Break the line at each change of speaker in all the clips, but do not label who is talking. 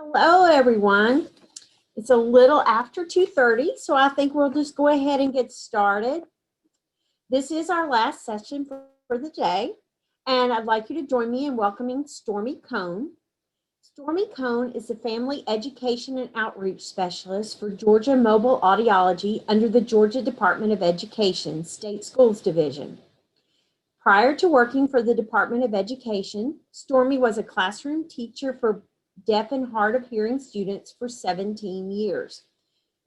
Hello, everyone. It's a little after 2:30, so I think we'll just go ahead and get started. This is our last session for the day, and I'd like you to join me in welcoming Stormy Cone. Stormy Cone is the Family Education and Outreach Specialist for Georgia Mobile Audiology under the Georgia Department of Education, State Schools Division. Prior to working for the Department of Education, Stormy was a classroom teacher for deaf and hard of hearing students for 17 years.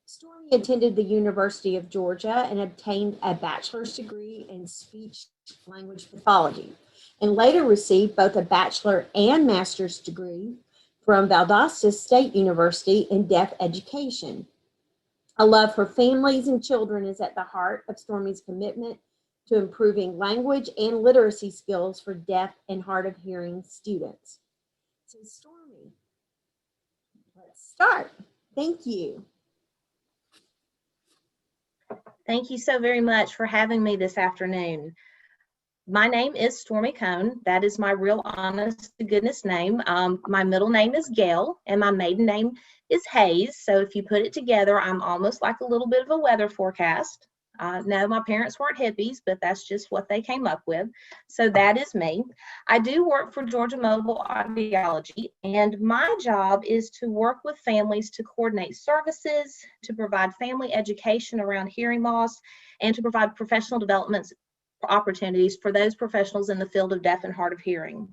Stormy attended the University of Georgia and obtained a bachelor's degree in speech language pathology, and later received both a bachelor and master's degree from Valdosta State University in deaf education. A love for families and children is at the heart of Stormy's commitment to improving language and literacy skills for deaf and hard of hearing students. So Stormy, let's start. Thank you.
Thank you so very much for having me this afternoon. My name is Stormy Cone. That is my real honest to goodness name. My middle name is Gail and my maiden name is Hayes. So if you put it together, I'm almost like a little bit of a weather forecast. No, my parents weren't hippies, but that's just what they came up with. So that is me. I do work for Georgia Mobile Audiology, and my job is to work with families to coordinate services, to provide family education around hearing loss, and to provide professional development opportunities for those professionals in the field of deaf and hard of hearing.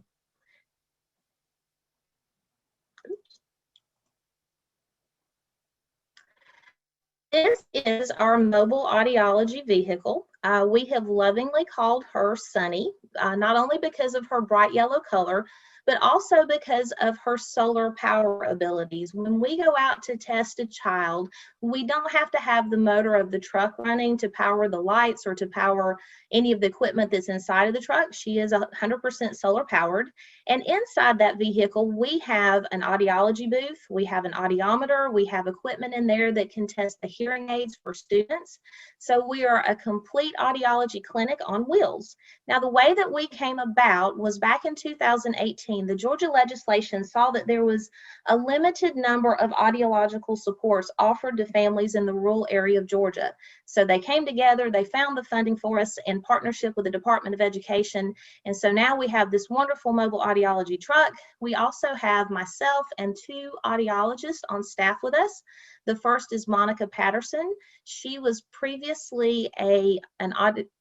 This is our mobile audiology vehicle. We have lovingly called her Sunny, not only because of her bright yellow color, but also because of her solar power abilities. When we go out to test a child, we don't have to have the motor of the truck running to power the lights or to power any of the equipment that's inside of the truck. She is 100% solar powered. And inside that vehicle, we have an audiology booth, we have an audiometer, we have equipment in there that can test the hearing aids for students. So we are a complete audiology clinic on wheels. Now, the way that we came about was back in 2018, the Georgia legislation saw that there was a limited number of audiological supports offered to families in the rural area of Georgia. So they came together, they found the funding for us in partnership with the Department of Education. And so now we have this wonderful mobile audiology truck. We also have myself and two audiologists on staff with us. The first is Monica Patterson. She was previously an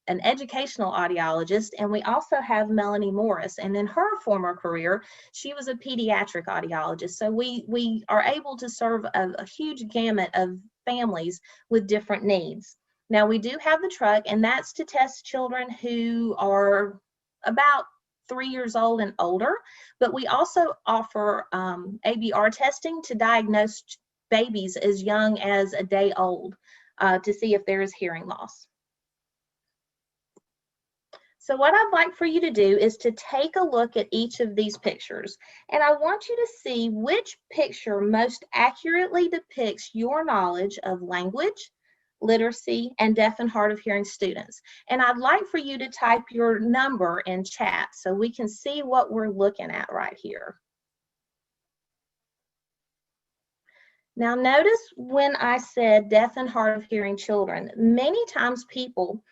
educational audiologist, and we also have Melanie Morris. And in her former career, she was a pediatric audiologist. So we are able to serve a huge gamut of families with different needs. Now, we do have the truck, and that's to test children who are about 3 years old and older, but we also offer ABR testing to diagnose babies as young as a day old to see if there is hearing loss. So what I'd like for you to do is to take a look at each of these pictures, and I want you to see which picture most accurately depicts your knowledge of language, literacy, and deaf and hard of hearing students. And I'd like for you to type your number in chat so we can see what we're looking at right here. Now notice when I said deaf and hard of hearing children, many times people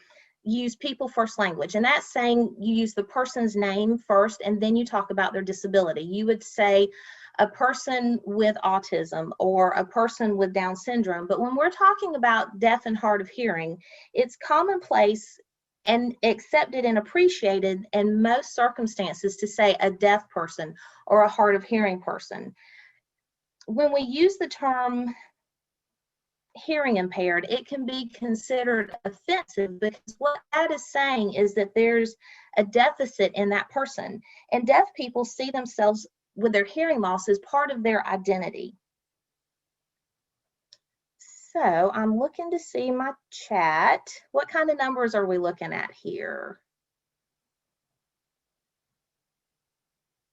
use people first language, and that's saying you use the person's name first and then you talk about their disability. You would say a person with autism or a person with Down syndrome, but when we're talking about deaf and hard of hearing, it's commonplace and accepted and appreciated in most circumstances to say a deaf person or a hard of hearing person. When we use the term hearing impaired, it can be considered offensive because what that is saying is that there's a deficit in that person. And deaf people see themselves with their hearing loss as part of their identity. So I'm looking to see my chat. What kind of numbers are we looking at here?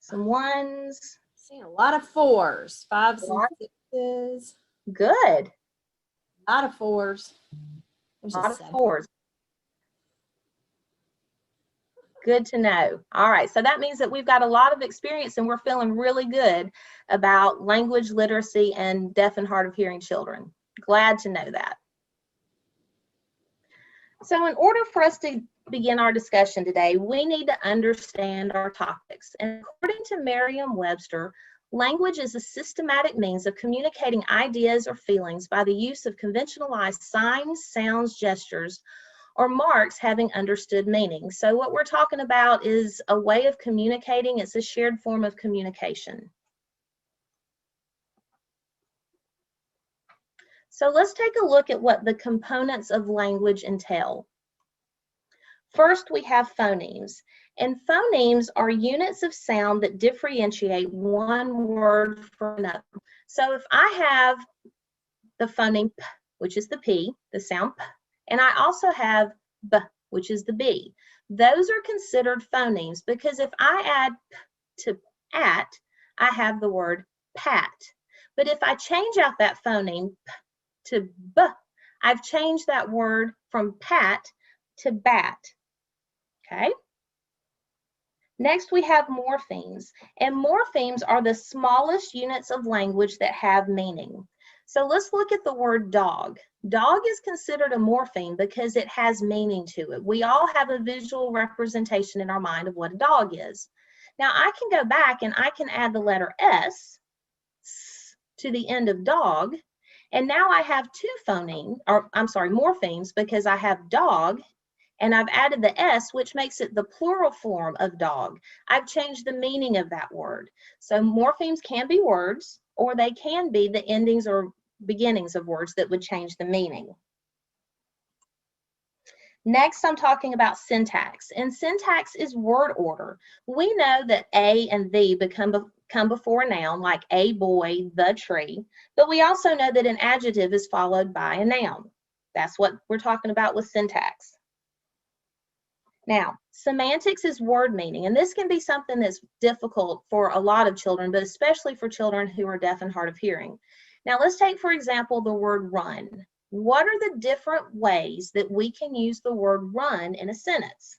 Some ones.
Seeing a lot of fours, fives and sixes.
Good.
A lot of fours. There's
a lot of fours. Good to know. All right, so that means that we've got a lot of experience and we're feeling really good about language literacy and deaf and hard of hearing children. Glad to know that. So in order for us to begin our discussion today, we need to understand our topics. And according to Merriam-Webster, language is a systematic means of communicating ideas or feelings by the use of conventionalized signs, sounds, gestures, or marks having understood meaning. So what we're talking about is a way of communicating. It's a shared form of communication. So let's take a look at what the components of language entail. First, we have phonemes. And phonemes are units of sound that differentiate one word from another. So if I have the phoneme P, which is the P, the sound P, and I also have B, which is the B, those are considered phonemes because if I add P to at, I have the word pat. But if I change out that phoneme P to B, I've changed that word from pat to bat. Okay? Next, we have morphemes, and morphemes are the smallest units of language that have meaning. So let's look at the word dog. Dog is considered a morpheme because it has meaning to it. We all have a visual representation in our mind of what a dog is. Now I can go back and I can add the letter S to the end of dog, and now I have two morphemes because I have dog and I've added the S, which makes it the plural form of dog. I've changed the meaning of that word. So morphemes can be words, or they can be the endings or beginnings of words that would change the meaning. Next, I'm talking about syntax, and syntax is word order. We know that A and the come before a noun, like a boy, the tree, but we also know that an adjective is followed by a noun. That's what we're talking about with syntax. Now, semantics is word meaning, and this can be something that's difficult for a lot of children, but especially for children who are deaf and hard of hearing. Now, let's take, for example, the word run. What are the different ways that we can use the word run in a sentence?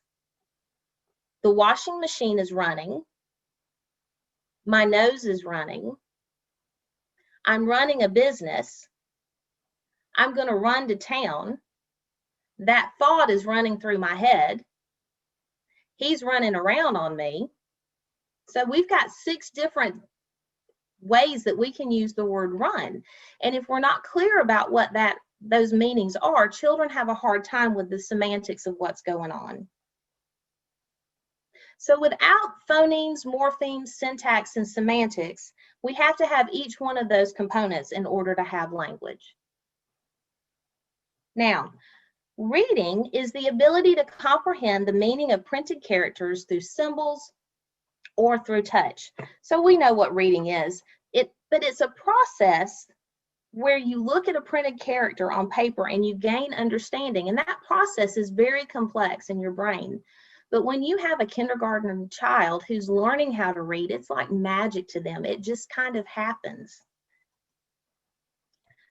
The washing machine is running. My nose is running. I'm running a business. I'm going to run to town. That thought is running through my head. He's running around on me. So we've got 6 different ways that we can use the word run. And if we're not clear about what those meanings are, children have a hard time with the semantics of what's going on. So without phonemes, morphemes, syntax, and semantics, we have to have each one of those components in order to have language. Now, reading is the ability to comprehend the meaning of printed characters through symbols or through touch. So we know what reading is, but it's a process where you look at a printed character on paper and you gain understanding, and that process is very complex in your brain. But when you have a kindergarten child who's learning how to read, it's like magic to them. It just kind of happens.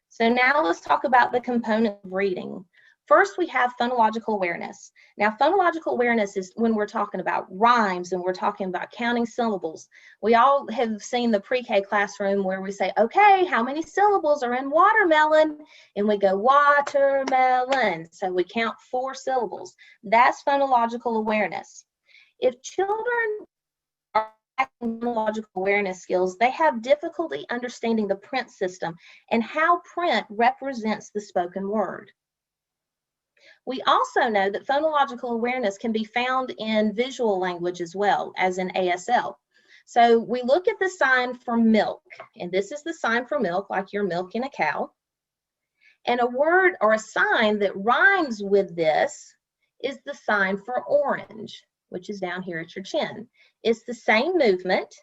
So now let's talk about the component of reading. First, we have phonological awareness. Now, phonological awareness is when we're talking about rhymes and we're talking about counting syllables. We all have seen the pre-K classroom where we say, okay, how many syllables are in watermelon? And we go, watermelon. So we count 4 syllables. That's phonological awareness. If children are lacking phonological awareness skills, they have difficulty understanding the print system and how print represents the spoken word. We also know that phonological awareness can be found in visual language as well as in ASL. So we look at the sign for milk, and this is the sign for milk, like you're milking a cow. And a word or a sign that rhymes with this is the sign for orange, which is down here at your chin. It's the same movement,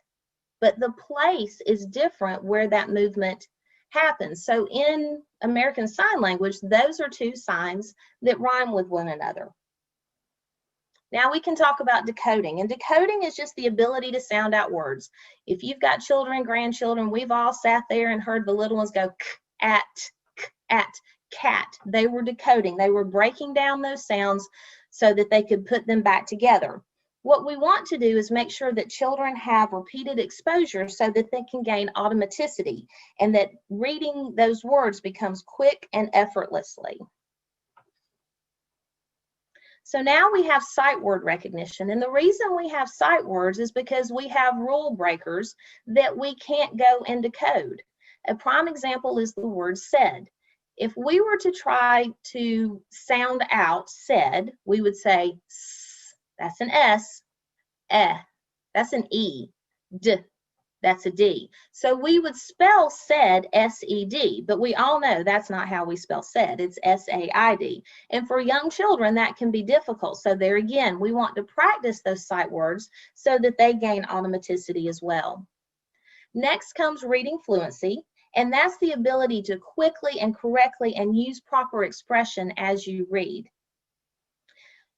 but the place is different where that movement happens. So in American Sign Language, those are 2 signs that rhyme with one another. Now we can talk about decoding, and decoding is just the ability to sound out words. If you've got children, grandchildren, we've all sat there and heard the little ones go k, at, cat. They were decoding. They were breaking down those sounds so that they could put them back together. What we want to do is make sure that children have repeated exposure so that they can gain automaticity and that reading those words becomes quick and effortlessly. So now we have sight word recognition, and the reason we have sight words is because we have rule breakers that we can't go into code. A prime example is the word said. If we were to try to sound out said, we would say s, that's an S, eh, that's an E, d, that's a D. So we would spell said S-E-D, but we all know that's not how we spell said. It's S-A-I-D. And for young children, that can be difficult. So there again, we want to practice those sight words so that they gain automaticity as well. Next comes reading fluency, and that's the ability to quickly and correctly and use proper expression as you read.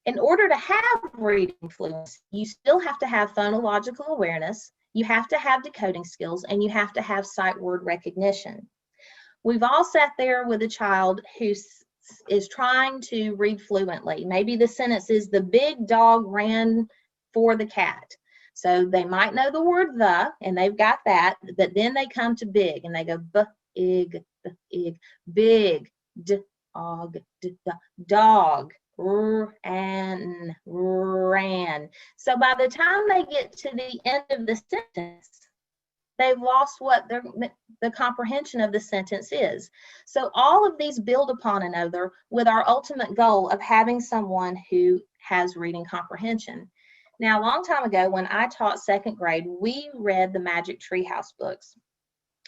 In order to have reading fluency, you still have to have phonological awareness, you have to have decoding skills, and you have to have sight word recognition. We've all sat there with a child who is trying to read fluently. Maybe the sentence is, the big dog ran for the cat. So they might know the word the, and they've got that, but then they come to big, and they go b-ig, big, d-og, dog, and ran. So by the time they get to the end of the sentence, they've lost what the comprehension of the sentence is. So all of these build upon another with our ultimate goal of having someone who has reading comprehension. Now, a long time ago, when I taught second grade, we read the Magic Tree House books.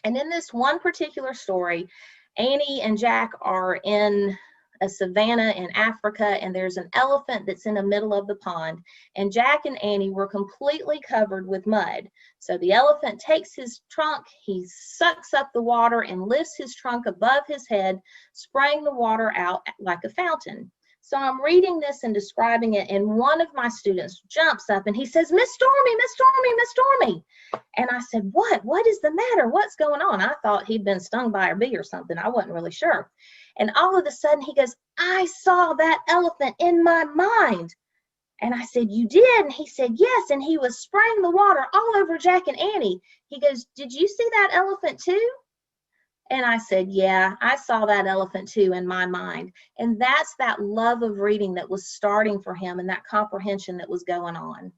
And in this one particular story, Annie and Jack are in a savanna in Africa, and there's an elephant that's in the middle of the pond, and Jack and Annie were completely covered with mud. So the elephant takes his trunk, he sucks up the water and lifts his trunk above his head, spraying the water out like a fountain. So I'm reading this and describing it, and one of my students jumps up and he says, Miss Stormy, Miss Stormy, Miss Stormy. And I said, what is the matter? What's going on? I thought he'd been stung by a bee or something. I wasn't really sure. And all of a sudden he goes, I saw that elephant in my mind. And I said, you did? And he said, yes. And he was spraying the water all over Jack and Annie. He goes, did you see that elephant too? And I said, yeah, I saw that elephant too in my mind. And that's that love of reading that was starting for him and that comprehension that was going on.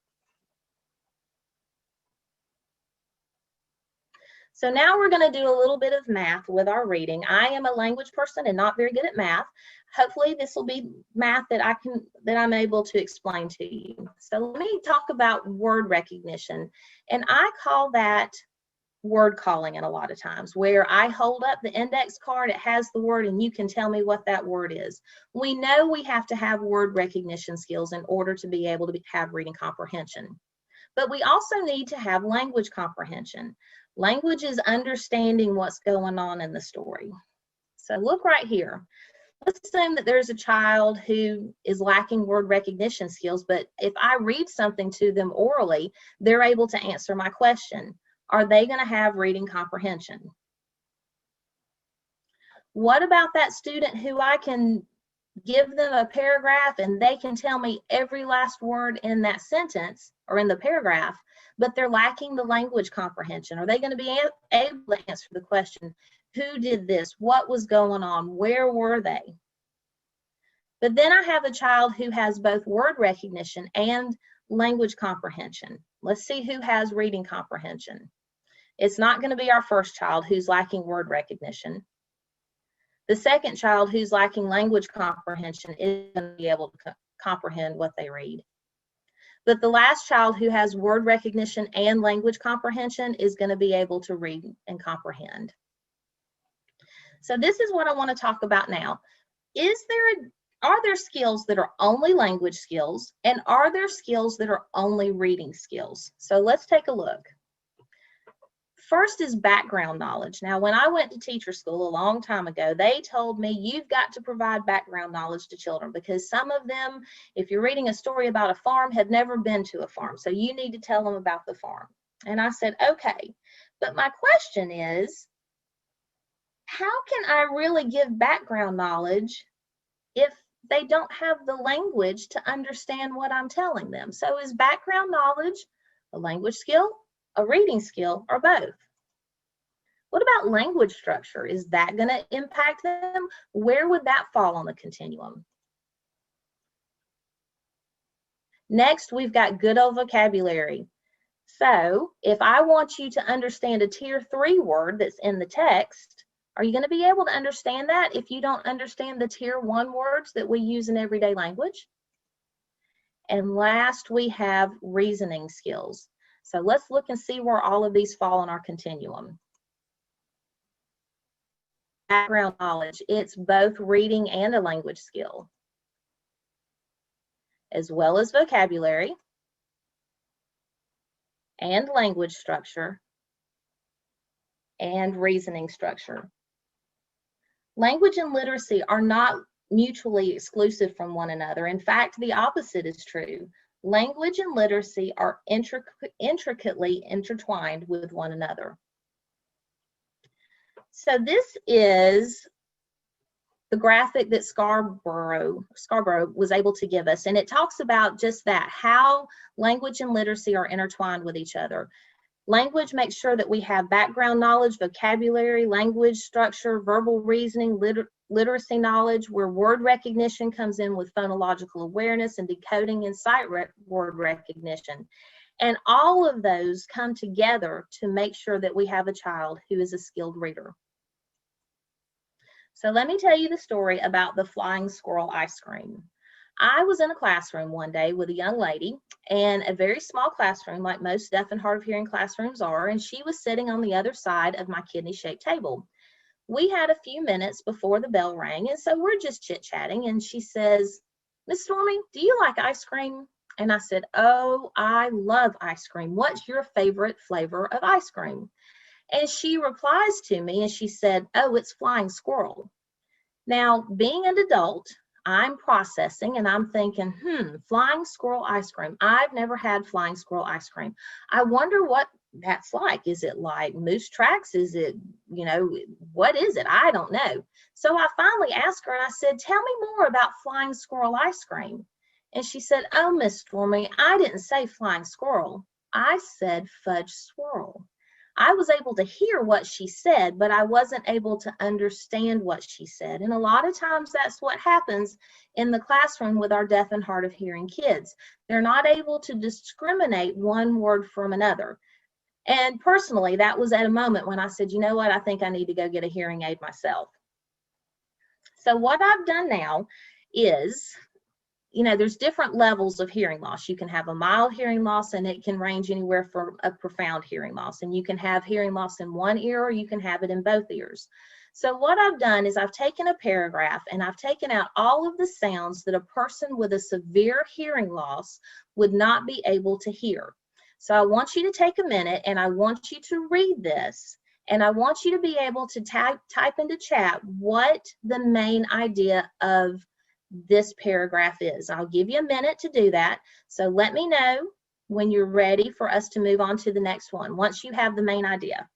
So now we're going to do a little bit of math with our reading. I am a language person and not very good at math. Hopefully this will be math that I'm able to explain to you. So let me talk about word recognition. And I call that word calling, and a lot of times where I hold up the index card, it has the word, and you can tell me what that word is. We know we have to have word recognition skills in order to be able to have reading comprehension. But we also need to have language comprehension. Language is understanding what's going on in the story. So look right here. Let's assume that there's a child who is lacking word recognition skills, but if I read something to them orally, they're able to answer my question. Are they going to have reading comprehension? What about that student who I can give them a paragraph and they can tell me every last word in that sentence or in the paragraph, but they're lacking the language comprehension? Are they going to be able to answer the question, who did this? What was going on? Where were they? But then I have a child who has both word recognition and language comprehension. Let's see who has reading comprehension. It's not going to be our first child who's lacking word recognition. The second child who's lacking language comprehension is going to be able to comprehend what they read. But the last child who has word recognition and language comprehension is going to be able to read and comprehend. So this is what I want to talk about now. Are there skills that are only language skills, and are there skills that are only reading skills? So let's take a look. First is background knowledge. Now, when I went to teacher school a long time ago, they told me you've got to provide background knowledge to children because some of them, if you're reading a story about a farm, have never been to a farm. So you need to tell them about the farm. And I said, okay. But my question is, how can I really give background knowledge if they don't have the language to understand what I'm telling them. So is background knowledge a language skill, a reading skill, or both? What about language structure? Is that going to impact them? Where would that fall on the continuum? Next, we've got good old vocabulary. So if I want you to understand a tier 3 word that's in the text, are you going to be able to understand that if you don't understand the tier 1 words that we use in everyday language? And last, we have reasoning skills. So let's look and see where all of these fall on our continuum. Background knowledge, it's both reading and a language skill, as well as vocabulary and language structure and reasoning structure. Language and literacy are not mutually exclusive from one another. In fact, the opposite is true. Language and literacy are intricately intertwined with one another. So this is the graphic that Scarborough was able to give us, and it talks about just that, how language and literacy are intertwined with each other. Language makes sure that we have background knowledge, vocabulary, language structure, verbal reasoning, literacy knowledge, where word recognition comes in with phonological awareness and decoding and sight word recognition. And all of those come together to make sure that we have a child who is a skilled reader. So let me tell you the story about the flying squirrel ice cream. I was in a classroom one day with a young lady, and a very small classroom like most deaf and hard of hearing classrooms are, and she was sitting on the other side of my kidney-shaped table. We had a few minutes before the bell rang, and so we're just chit-chatting, and she says, "Miss Stormy, do you like ice cream?" And I said, "Oh, I love ice cream. What's your favorite flavor of ice cream?" And she replies to me and she said, "Oh, it's flying squirrel." Now, being an adult, I'm processing and I'm thinking, flying squirrel ice cream. I've never had flying squirrel ice cream. I wonder what that's like. Is it like moose tracks? Is it, what is it? I don't know. So I finally asked her and I said, "Tell me more about flying squirrel ice cream." And she said, "Oh, Miss Stormy, I didn't say flying squirrel. I said fudge swirl." I was able to hear what she said, but I wasn't able to understand what she said. And a lot of times that's what happens in the classroom with our deaf and hard of hearing kids. They're not able to discriminate one word from another. And personally, that was at a moment when I said, "You know what, I think I need to go get a hearing aid myself." So what I've done now is, there's different levels of hearing loss. You can have a mild hearing loss, and it can range anywhere from a profound hearing loss. And you can have hearing loss in one ear, or you can have it in both ears. So what I've done is I've taken a paragraph and I've taken out all of the sounds that a person with a severe hearing loss would not be able to hear. So I want you to take a minute and I want you to read this. And I want you to be able to type into chat what the main idea of this paragraph is. I'll give you a minute to do that. So let me know when you're ready for us to move on to the next one, once you have the main idea.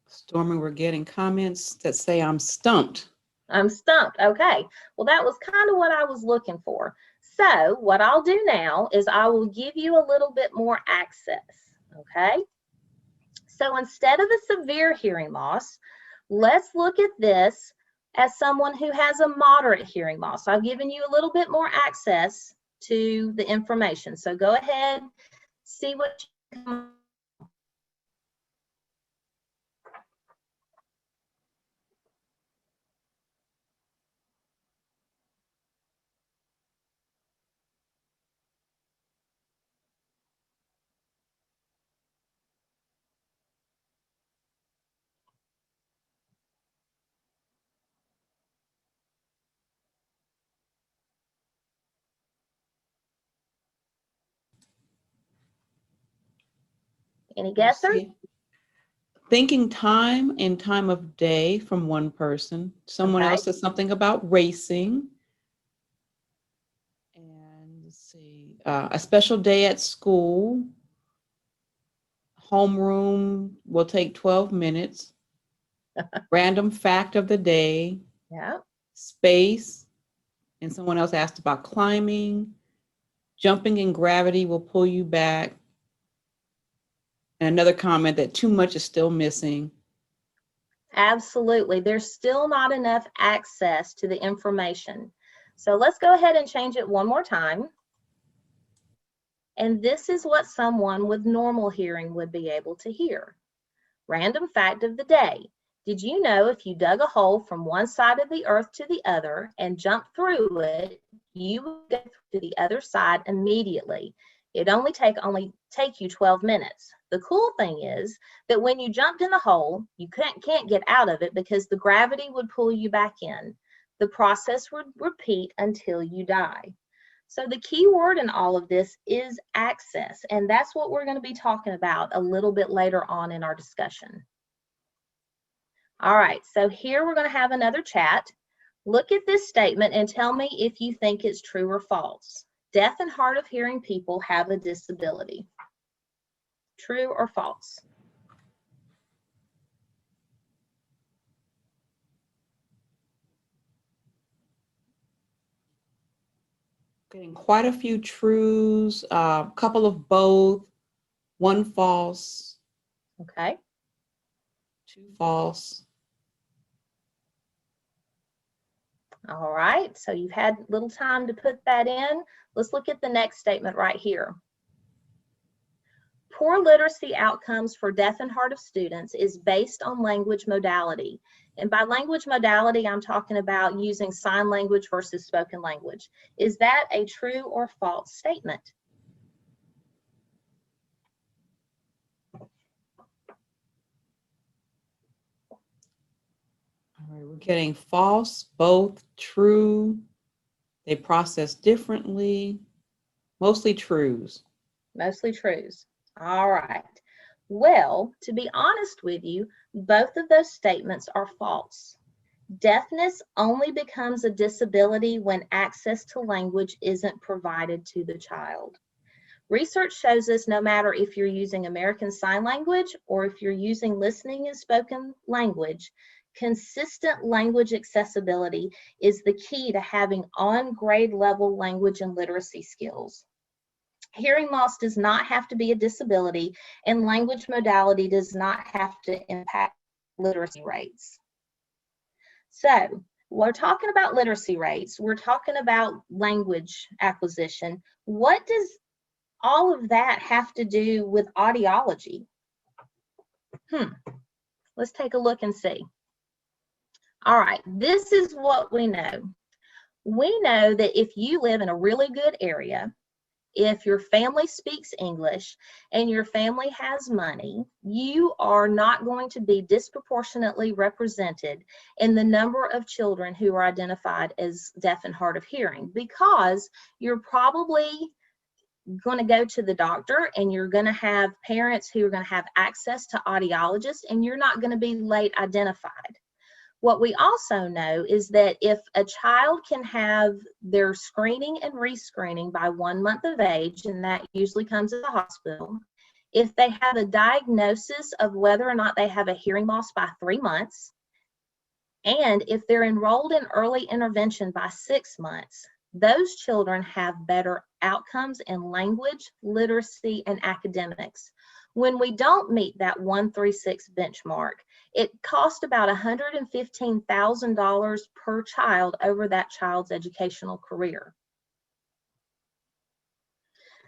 Stormy, we're getting comments that say I'm stumped.
I'm stumped. Okay. Well, that was kind of what I was looking for. So what I'll do now is I will give you a little bit more access. Okay. So instead of a severe hearing loss, let's look at this as someone who has a moderate hearing loss. I've given you a little bit more access to the information. So go ahead, see what you can. Any
Let's
guessers?
see. Thinking time and time of day from one person. Someone
Okay.
else said something about racing. And let's see, a special day at school. Homeroom will take 12 minutes. Random fact of the day.
Yeah.
Space. And someone else asked about climbing. Jumping in gravity will pull you back. And another comment that too much is still missing.
Absolutely. There's still not enough access to the information. So let's go ahead and change it one more time. And this is what someone with normal hearing would be able to hear. Random fact of the day. Did you know if you dug a hole from one side of the earth to the other and jumped through it, you would go to the other side immediately? It only take you 12 minutes. The cool thing is that when you jumped in the hole, you can't get out of it because the gravity would pull you back in. The process would repeat until you die. So the key word in all of this is access, and that's what we're going to be talking about a little bit later on in our discussion. All right, so here we're going to have another chat. Look at this statement and tell me if you think it's true or false. Deaf and hard of hearing people have a disability. True or false?
Getting quite a few trues, a couple of both, one false,
Okay.
two false.
All right, so you've had a little time to put that in. Let's look at the next statement right here. Poor literacy outcomes for deaf and hard of students is based on language modality. And by language modality, I'm talking about using sign language versus spoken language. Is that a true or false statement?
All right, we're getting false, both, true. They process differently, mostly trues.
Mostly trues. All right. Well, to be honest with you, both of those statements are false. Deafness only becomes a disability when access to language isn't provided to the child. Research shows us no matter if you're using American Sign Language or if you're using listening and spoken language, consistent language accessibility is the key to having on-grade level language and literacy skills. Hearing loss does not have to be a disability, and language modality does not have to impact literacy rates. So, we're talking about literacy rates, we're talking about language acquisition. What does all of that have to do with audiology? Let's take a look and see. All right, this is what we know. We know that if you live in a really good area, if your family speaks English and your family has money, you are not going to be disproportionately represented in the number of children who are identified as deaf and hard of hearing, because you're probably going to go to the doctor and you're going to have parents who are going to have access to audiologists, and you're not going to be late identified. What we also know is that if a child can have their screening and rescreening by 1 month of age, and that usually comes at the hospital, if they have a diagnosis of whether or not they have a hearing loss by 3 months, and if they're enrolled in early intervention by 6 months, those children have better outcomes in language, literacy, and academics. When we don't meet that 136 benchmark, it costs about $115,000 per child over that child's educational career.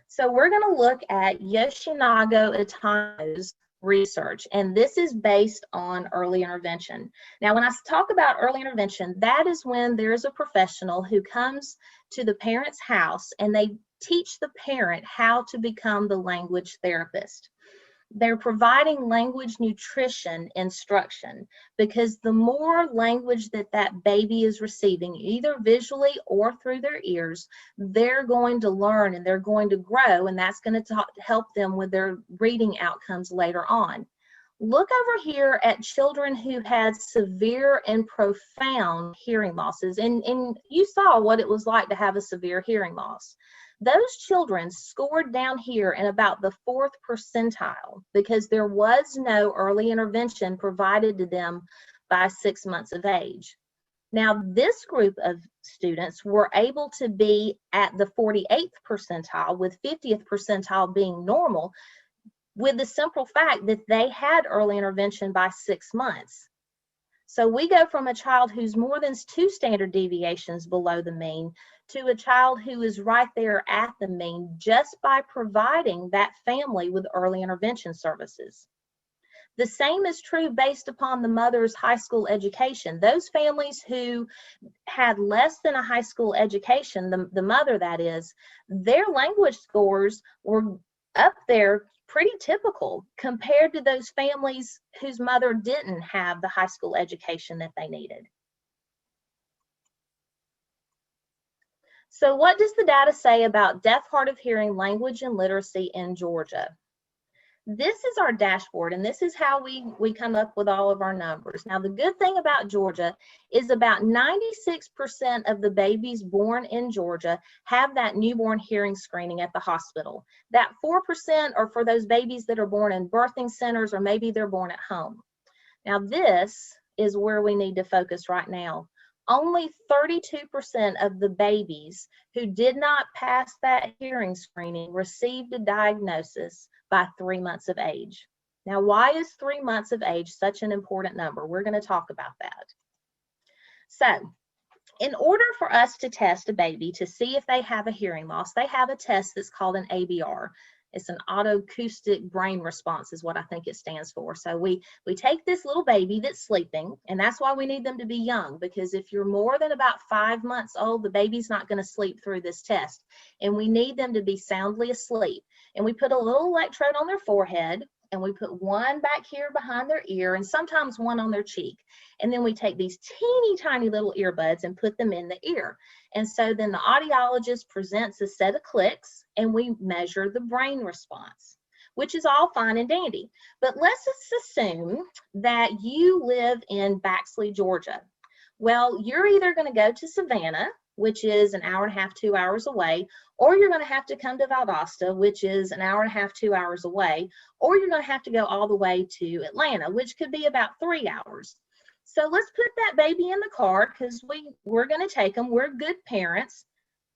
So we're going to look at Yoshinaga Itano's research, and this is based on early intervention. Now, when I talk about early intervention, that is when there's a professional who comes to the parent's house and they teach the parent how to become the language therapist. they're providing language nutrition instruction, because the more language that that baby is receiving, either visually or through their ears, they're going to learn and they're going to grow, and that's going to help them with their reading outcomes later on. Look over here at children who had severe and profound hearing losses, and you saw what it was like to have a severe hearing loss. Those children scored down here in about the 4th percentile because there was no early intervention provided to them by 6 months of age. Now, this group of students were able to be at the 48th percentile, with 50th percentile being normal, with the simple fact that they had early intervention by 6 months. So we go from a child who's more than 2 standard deviations below the mean to a child who is right there at the mean, just by providing that family with early intervention services. The same is true based upon the mother's high school education. Those families who had less than a high school education, the mother that is, their language scores were up there pretty typical compared to those families whose mother didn't have the high school education that they needed. So what does the data say about deaf, hard of hearing, language, and literacy in Georgia? This is our dashboard, and this is how we come up with all of our numbers. Now, the good thing about Georgia is about 96% of the babies born in Georgia have that newborn hearing screening at the hospital. That 4% are for those babies that are born in birthing centers, or maybe they're born at home. Now, this is where we need to focus right now. Only 32% of the babies who did not pass that hearing screening received a diagnosis by 3 months of age. Now, why is 3 months of age such an important number? We're going to talk about that. So, in order for us to test a baby to see if they have a hearing loss, they have a test that's called an ABR. It's an autoacoustic brain response is what I think it stands for. So we take this little baby that's sleeping, and that's why we need them to be young, because if you're more than about 5 months old, the baby's not going to sleep through this test. And we need them to be soundly asleep. And we put a little electrode on their forehead, and we put one back here behind their ear, and sometimes one on their cheek. And then we take these teeny tiny little earbuds and put them in the ear. And so then the audiologist presents a set of clicks, and we measure the brain response, which is all fine and dandy. But let's assume that you live in Baxley, Georgia. Well, you're either going to go to Savannah, which is an hour and a half, 2 hours away, or you're going to have to come to Valdosta, which is an hour and a half, 2 hours away, or you're going to have to go all the way to Atlanta, which could be about 3 hours. So let's put that baby in the car, because we're going to take them. We're good parents.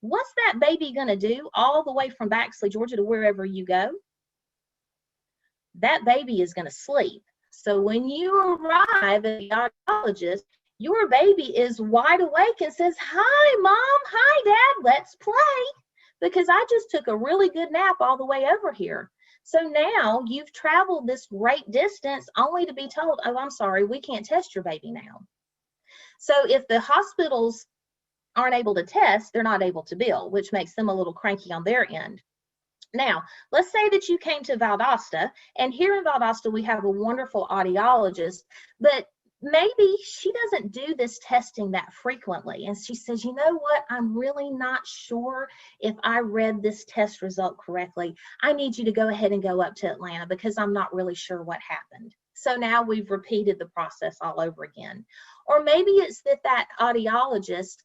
What's that baby going to do all the way from Baxley, Georgia to wherever you go? That baby is going to sleep. So when you arrive at the audiologist, your baby is wide awake and says, "Hi, Mom. Hi, Dad. Let's play." Because I just took a really good nap all the way over here. So now you've traveled this great distance only to be told, "Oh, I'm sorry, we can't test your baby now." So if the hospitals aren't able to test, they're not able to bill, which makes them a little cranky on their end. Now, let's say that you came to Valdosta, and here in Valdosta, we have a wonderful audiologist, but maybe she doesn't do this testing that frequently. And she says, "You know what? I'm really not sure if I read this test result correctly. I need you to go ahead and go up to Atlanta because I'm not really sure what happened." So now we've repeated the process all over again. Or maybe it's that audiologist,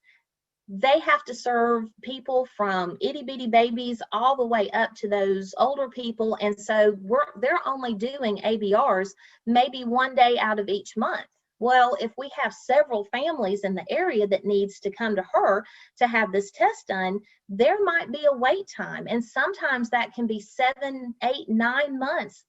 they have to serve people from itty bitty babies all the way up to those older people. And so they're only doing ABRs maybe 1 day out of each month. Well, if we have several families in the area that needs to come to her to have this test done, there might be a wait time. And sometimes that can be 7, 8, 9 months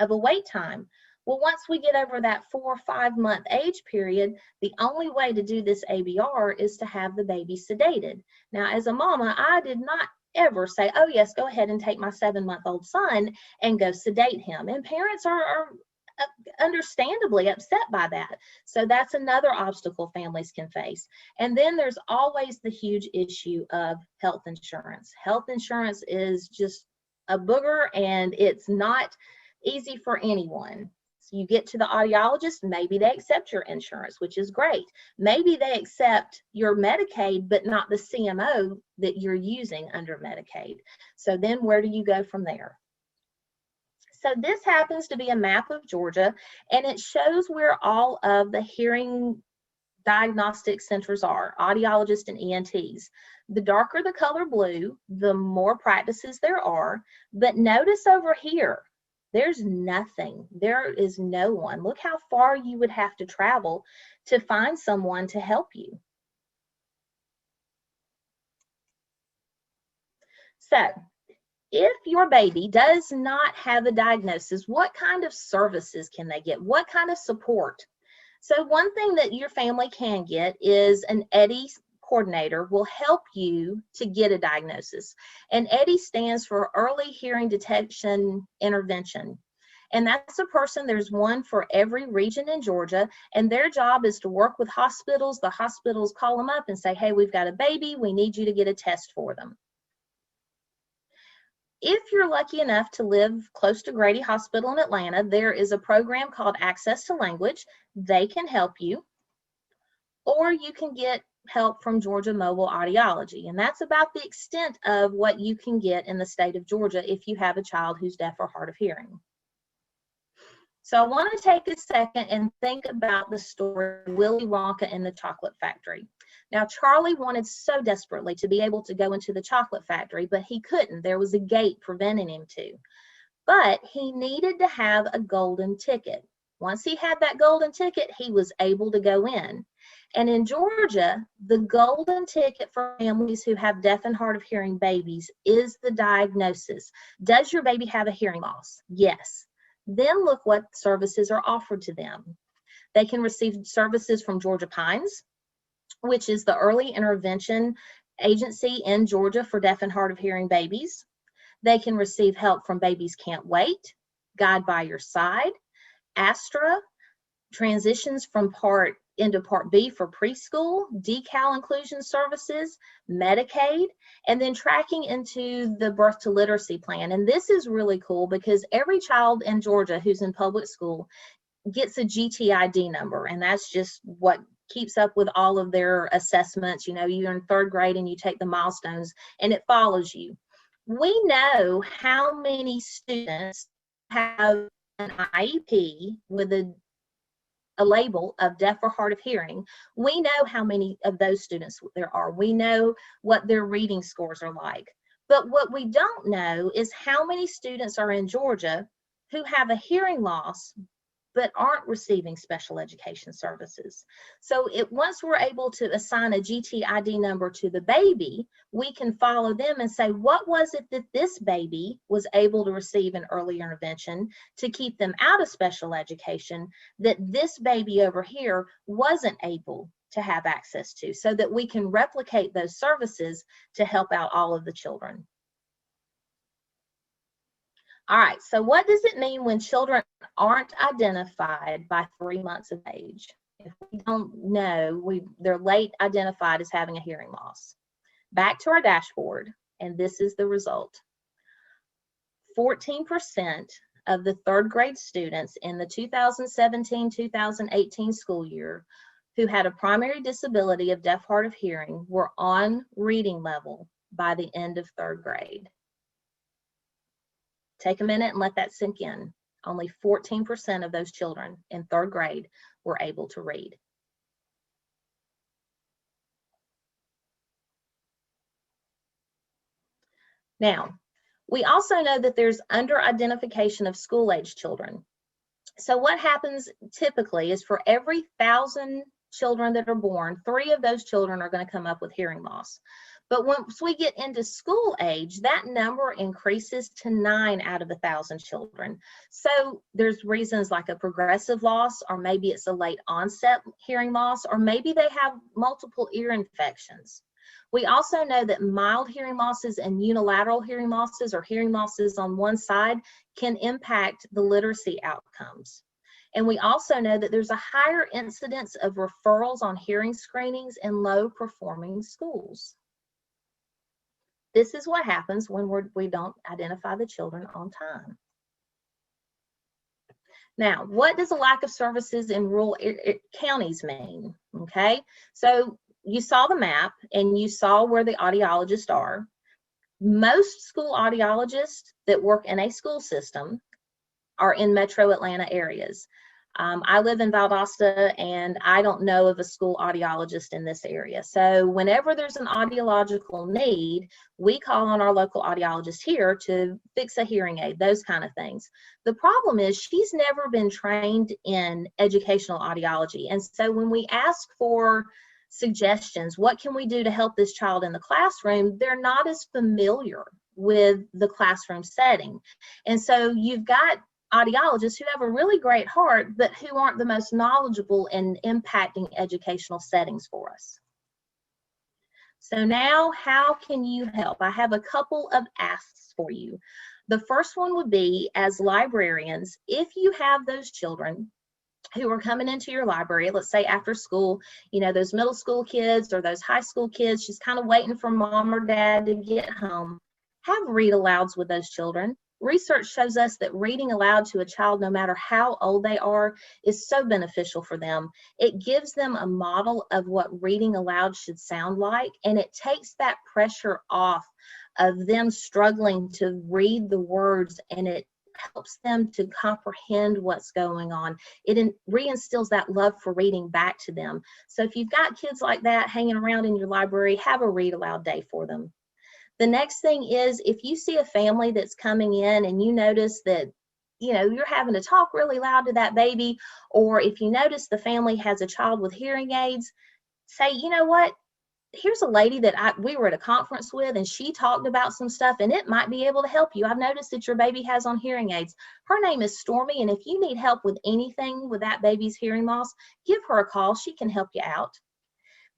of a wait time. Well, once we get over that 4 or 5 month age period, the only way to do this ABR is to have the baby sedated. Now, as a mama, I did not ever say, "Oh yes, go ahead and take my 7-month-old son and go sedate him." And parents are understandably upset by that. So that's another obstacle families can face. And then there's always the huge issue of health insurance. Health insurance is just a booger, and it's not easy for anyone. So you get to the audiologist, maybe they accept your insurance, which is great. Maybe they accept your Medicaid, but not the CMO that you're using under Medicaid. So then where do you go from there? So this happens to be a map of Georgia, and it shows where all of the hearing diagnostic centers are, audiologists and ENTs. The darker the color blue, the more practices there are. But notice over here, there's nothing. There is no one. Look how far you would have to travel to find someone to help you. So, if your baby does not have a diagnosis, what kind of services can they get? What kind of support? So one thing that your family can get is an EDI coordinator will help you to get a diagnosis. And EDI stands for Early Hearing Detection Intervention. And that's a person, there's one for every region in Georgia, and their job is to work with hospitals. The hospitals call them up and say, hey, we've got a baby, we need you to get a test for them. If you're lucky enough to live close to Grady Hospital in Atlanta, there is a program called Access to Language. They can help you. Or you can get help from Georgia Mobile Audiology. And that's about the extent of what you can get in the state of Georgia if you have a child who's deaf or hard of hearing. So I want to take a second and think about the story of Willy Wonka and the Chocolate Factory. Now, Charlie wanted so desperately to be able to go into the chocolate factory, but he couldn't. There was a gate preventing him to. But he needed to have a golden ticket. Once he had that golden ticket, he was able to go in. And in Georgia, the golden ticket for families who have deaf and hard of hearing babies is the diagnosis. Does your baby have a hearing loss? Yes. Then look what services are offered to them. They can receive services from Georgia Pines, which is the early intervention agency in Georgia for deaf and hard of hearing babies. They can receive help from Babies Can't Wait, Guide by Your Side, Astra, transitions from Part into Part B for preschool, decal inclusion services, Medicaid, and then tracking into the birth to literacy plan. And this is really cool because every child in Georgia who's in public school gets a GTID number, and that's just what keeps up with all of their assessments. You know, you're in third grade and you take the milestones and it follows you. We know how many students have an IEP with a label of deaf or hard of hearing. We know how many of those students there are. We know what their reading scores are like. But what we don't know is how many students are in Georgia who have a hearing loss but aren't receiving special education services. So once we're able to assign a GTID number to the baby, we can follow them and say, what was it that this baby was able to receive in early intervention to keep them out of special education that this baby over here wasn't able to have access to, so that we can replicate those services to help out all of the children. All right, so what does it mean when children aren't identified by 3 months of age? If we don't know, they're late identified as having a hearing loss. Back to our dashboard, and this is the result. 14% of the third grade students in the 2017-2018 school year who had a primary disability of deaf, hard of hearing were on reading level by the end of third grade. Take a minute and let that sink in. Only 14% of those children in third grade were able to read. Now, we also know that there's under-identification of school-age children. So what happens typically is for every 1,000 children that are born, 3 of those children are going to come up with hearing loss. But once we get into school age, that number increases to 9 out of 1,000 children. So there's reasons like a progressive loss, or maybe it's a late onset hearing loss, or maybe they have multiple ear infections. We also know that mild hearing losses and unilateral hearing losses, or hearing losses on one side, can impact the literacy outcomes. And we also know that there's a higher incidence of referrals on hearing screenings in low-performing schools. This is what happens when we don't identify the children on time. Now, what does a lack of services in rural counties mean? Okay, so you saw the map and you saw where the audiologists are. Most school audiologists that work in a school system are in metro Atlanta areas. I live in Valdosta and I don't know of a school audiologist in this area. So whenever there's an audiological need, we call on our local audiologist here to fix a hearing aid, those kind of things. The problem is she's never been trained in educational audiology. And so when we ask for suggestions, what can we do to help this child in the classroom, they're not as familiar with the classroom setting. And so you've got audiologists who have a really great heart, but who aren't the most knowledgeable in impacting educational settings for us. So now, how can you help? I have a couple of asks for you. The first one would be, as librarians, if you have those children who are coming into your library, let's say after school, you know, those middle school kids or those high school kids, just kind of waiting for mom or dad to get home, have read alouds with those children. Research shows us that reading aloud to a child, no matter how old they are, is so beneficial for them. It gives them a model of what reading aloud should sound like, and it takes that pressure off of them struggling to read the words, and it helps them to comprehend what's going on. It reinstills that love for reading back to them. So if you've got kids like that hanging around in your library, have a read aloud day for them. The next thing is, if you see a family that's coming in and you notice that, you know, you're having to talk really loud to that baby, or if you notice the family has a child with hearing aids, say, you know what, here's a lady that we were at a conference with, and she talked about some stuff, and it might be able to help you. I've noticed that your baby has on hearing aids. Her name is Stormy, and if you need help with anything with that baby's hearing loss, give her a call. She can help you out.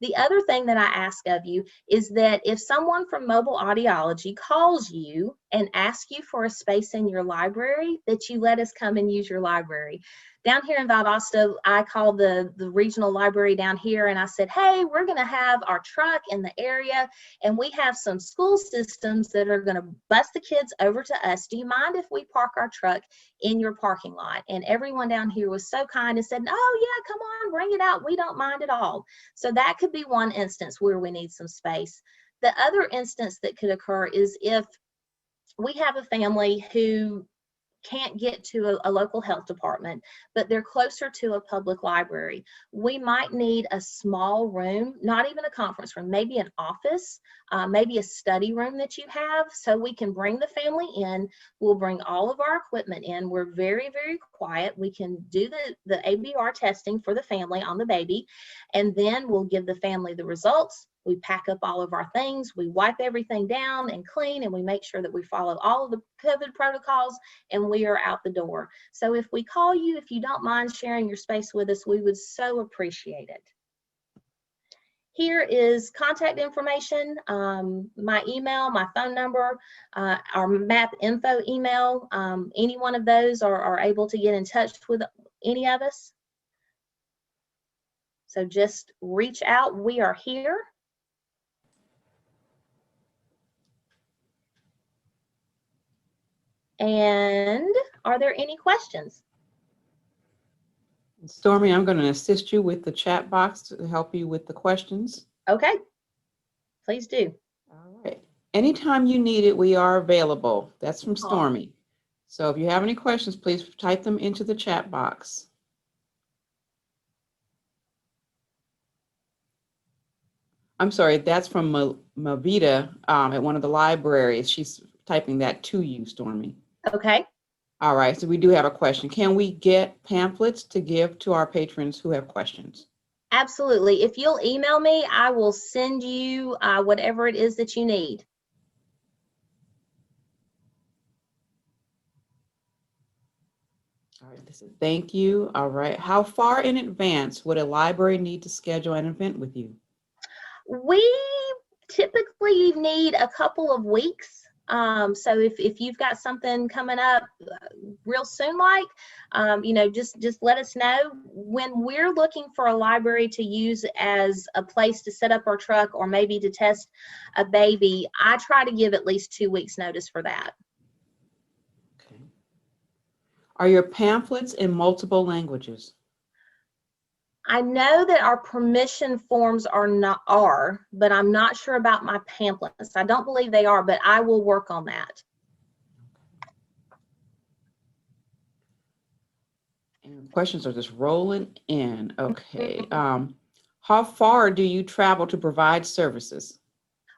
The other thing that I ask of you is that if someone from Mobile Audiology calls you and asks you for a space in your library, that you let us come and use your library. Down here in Valdosta, I called the regional library down here and I said, hey, we're going to have our truck in the area and we have some school systems that are going to bus the kids over to us. Do you mind if we park our truck in your parking lot? And everyone down here was so kind and said, oh yeah, come on, bring it out. We don't mind at all. So that could be one instance where we need some space. The other instance that could occur is if we have a family who can't get to a local health department, but they're closer to a public library. We might need a small room, not even a conference room, maybe an office, maybe a study room that you have, so we can bring the family in. We'll bring all of our equipment in. We're very, very quiet. We can do the ABR testing for the family on the baby, and then we'll give the family the results. We pack up all of our things, we wipe everything down and clean, and we make sure that we follow all of the COVID protocols, and we are out the door. So if we call you, if you don't mind sharing your space with us, we would so appreciate it. Here is contact information, my email, my phone number, our map info email. Any one of those are able to get in touch with any of us. So just reach out. We are here. And are there any questions?
Stormy, I'm going to assist you with the chat box to help you with the questions.
Okay, please do.
All right. Anytime you need it, we are available. That's from Stormy. So if you have any questions, please type them into the chat box. I'm sorry, that's from Mavita at one of the libraries. She's typing that to you, Stormy.
Okay.
All right, so we do have a question. Can we get pamphlets to give to our patrons who have questions?
Absolutely. If you'll email me, I will send you whatever it is that you need.
All right, this is thank you. All right, how far in advance would a library need to schedule an event with you?
We typically need a couple of weeks. So if you've got something coming up real soon, like, you know, just let us know. When we're looking for a library to use as a place to set up our truck or maybe to test a baby, I try to give at least 2 weeks notice for that.
Okay. Are your pamphlets in multiple languages?
I know that our permission forms are, but I'm not sure about my pamphlets. I don't believe they are, but I will work on that.
And questions are just rolling in. Okay. How far do you travel to provide services?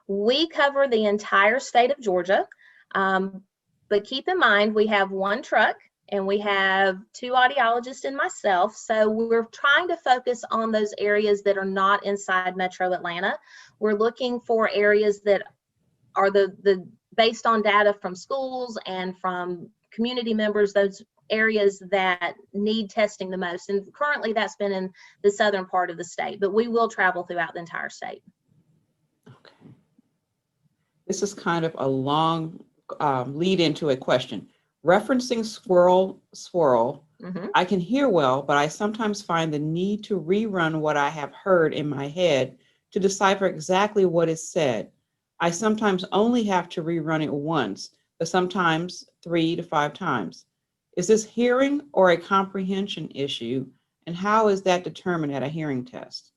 We cover the entire state of Georgia, but keep in mind we have one truck and we have 2 audiologists and myself. So we're trying to focus on those areas that are not inside Metro Atlanta. We're looking for areas that are the based on data from schools and from community members, those areas that need testing the most. And currently that's been in the southern part of the state, but we will travel throughout the entire state.
Okay. This is kind of a long lead into a question. Referencing swirl,
Mhm.
I can hear well, but I sometimes find the need to rerun what I have heard in my head to decipher exactly what is said. I sometimes only have to rerun it once, but sometimes 3 to 5 times. Is this hearing or a comprehension issue? And how is that determined at a hearing test?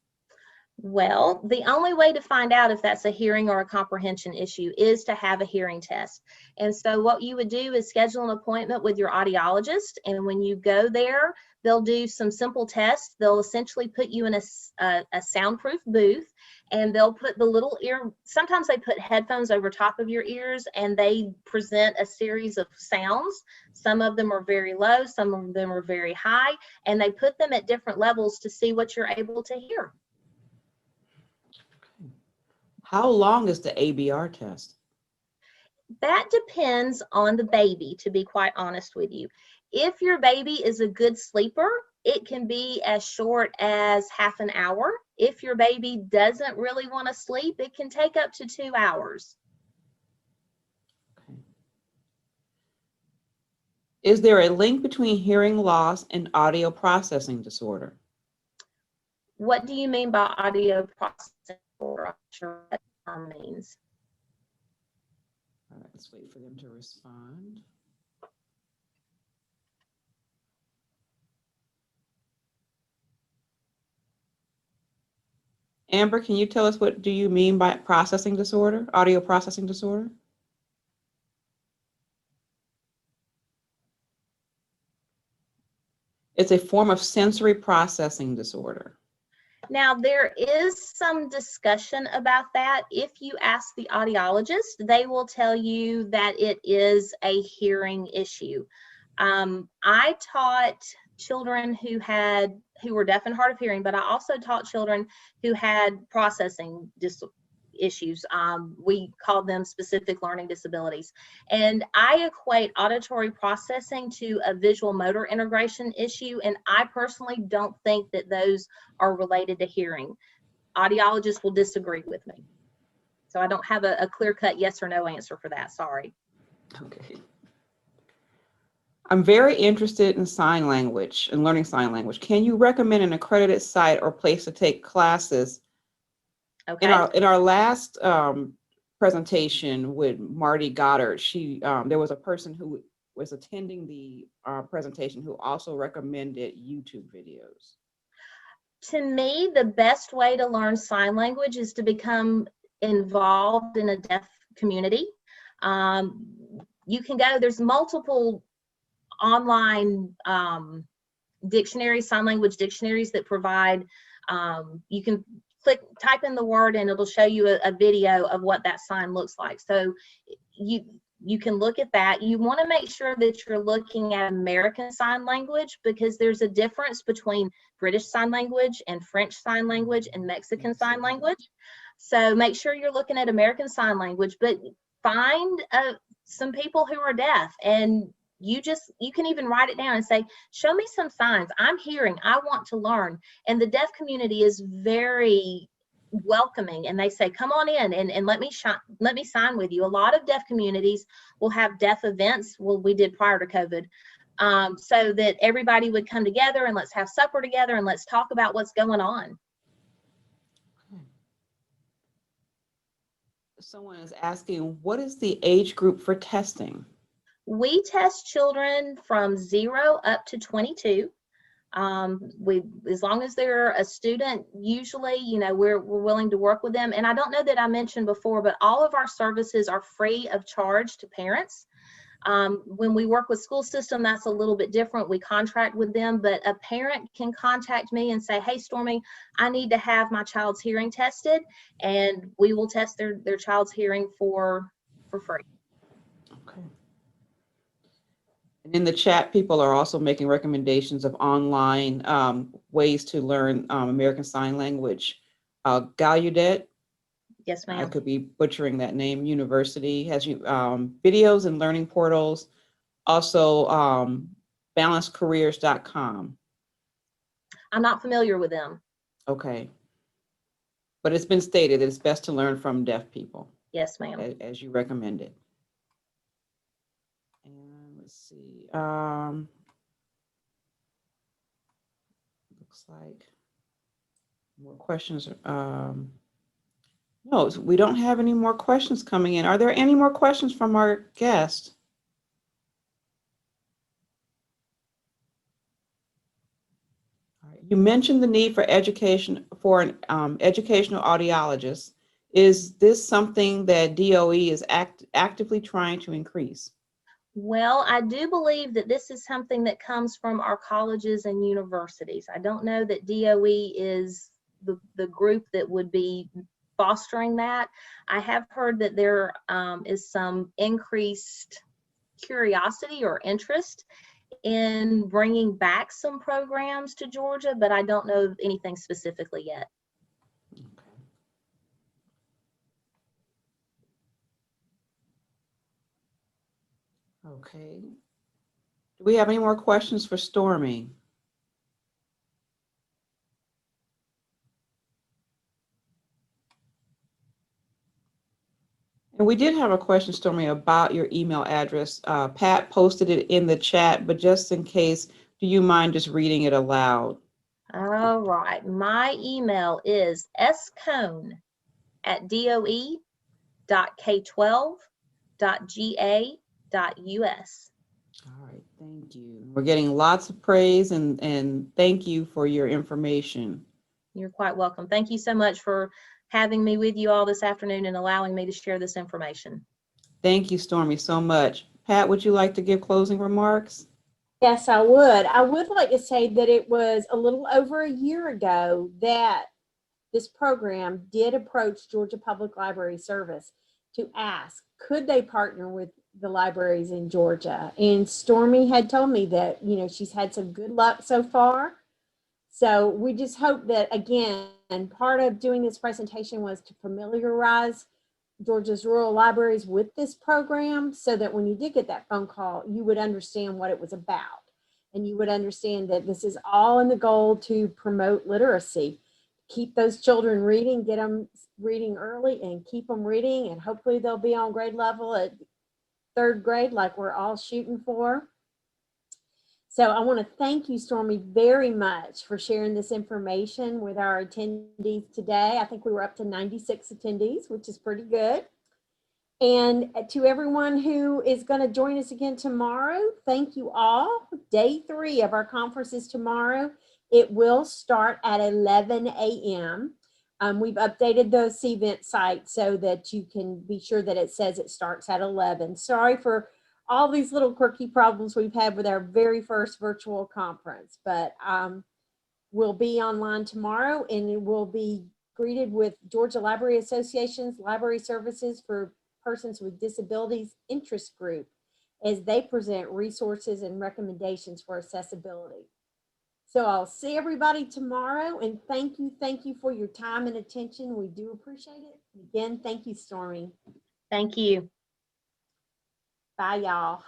Well, the only way to find out if that's a hearing or a comprehension issue is to have a hearing test. And so what you would do is schedule an appointment with your audiologist. And when you go there, they'll do some simple tests. They'll essentially put you in a soundproof booth, and they'll put the little sometimes they put headphones over top of your ears, and they present a series of sounds. Some of them are very low, some of them are very high, and they put them at different levels to see what you're able to hear.
How long is the ABR test?
That depends on the baby, to be quite honest with you. If your baby is a good sleeper, it can be as short as half an hour. If your baby doesn't really want to sleep, it can take up to 2 hours.
Okay. Is there a link between hearing loss and audio processing disorder?
What do you mean by audio processing? I'm not sure what that term means.
All right, let's wait for them to respond. Amber, can you tell us what do you mean by processing disorder, audio processing disorder? It's a form of sensory processing disorder.
Now, there is some discussion about that. If you ask the audiologist, they will tell you that it is a hearing issue. I taught children who were deaf and hard of hearing, but I also taught children who had processing issues. We called them specific learning disabilities. And I equate auditory processing to a visual motor integration issue. And I personally don't think that those are related to hearing. Audiologists will disagree with me. So I don't have a clear-cut yes or no answer for that. Sorry.
Okay. I'm very interested in sign language and learning sign language. Can you recommend an accredited site or place to take classes?
Okay.
In our last presentation with Marty Goddard, there was a person who was attending the presentation who also recommended YouTube videos.
To me, the best way to learn sign language is to become involved in a deaf community. You can go, there's multiple online dictionaries, sign language dictionaries that provide, you can type in the word and it'll show you a video of what that sign looks like. So you can look at that. You want to make sure that you're looking at American Sign Language, because there's a difference between British Sign Language and French Sign Language and Mexican Sign Language. So make sure you're looking at American Sign Language, but find some people who are deaf, and you can even write it down and say, show me some signs. I'm hearing, I want to learn. And the deaf community is very welcoming, and they say, come on in and let me sign with you. A lot of deaf communities will have deaf events. Well, we did prior to COVID, so that everybody would come together and let's have supper together and let's talk about what's going on.
Someone is asking, what is the age group for testing?
We test children from 0 up to 22. As long as they're a student, usually, we're willing to work with them. And I don't know that I mentioned before, but all of our services are free of charge to parents. When we work with school system, that's a little bit different. We contract with them, but a parent can contact me and say, hey, Stormy, I need to have my child's hearing tested, and we will test their child's hearing for free.
Okay. And in the chat, people are also making recommendations of online ways to learn American Sign Language. Gallaudet,
Yes,
I
ma'am.
could be butchering that name, University has videos and learning portals. Also, balancecareers.com.
I'm not familiar with them.
Okay. But it's been stated that it's best to learn from deaf people.
Yes, ma'am.
As you recommended. And let's see. Looks like more questions. No, we don't have any more questions coming in. Are there any more questions from our guest? All right. You mentioned the need for education for an educational audiologist. Is this something that DOE is actively trying to increase?
Well, I do believe that this is something that comes from our colleges and universities. I don't know that DOE is the group that would be fostering that. I have heard that there is some increased curiosity or interest in bringing back some programs to Georgia, but I don't know anything specifically yet.
Okay. Do we have any more questions for Stormy? And we did have a question, Stormy, about your email address. Pat posted it in the chat, but just in case, do you mind just reading it aloud?
All right. My email is skoen@doe.k12.ga.us.
All right, thank you. We're getting lots of praise and thank you for your information.
You're quite welcome. Thank you so much for having me with you all this afternoon and allowing me to share this information.
Thank you, Stormy, so much. Pat, would you like to give closing remarks?
Yes, I would. I would like to say that it was a little over a year ago that this program did approach Georgia Public Library Service to ask, could they partner with the libraries in Georgia? And Stormy had told me that, she's had some good luck so far. So we just hope that, again, part of doing this presentation was to familiarize Georgia's rural libraries with this program so that when you did get that phone call, you would understand what it was about. And you would understand that this is all in the goal to promote literacy. Keep those children reading, get them reading early and keep them reading. And hopefully they'll be on grade level at 3rd grade like we're all shooting for. So I want to thank you, Stormy, very much for sharing this information with our attendees today. I think we were up to 96 attendees, which is pretty good. And to everyone who is going to join us again tomorrow, thank you all. Day 3 of our conference is tomorrow. It will start at 11 a.m. We've updated the CVent site so that you can be sure that it says it starts at 11. Sorry for all these little quirky problems we've had with our very first virtual conference, but we'll be online tomorrow and we'll be greeted with Georgia Library Association's Library Services for Persons with Disabilities Interest Group as they present resources and recommendations for accessibility. So I'll see everybody tomorrow, and thank you for your time and attention. We do appreciate it. Again, thank you, Stormy.
Thank you.
Bye, y'all.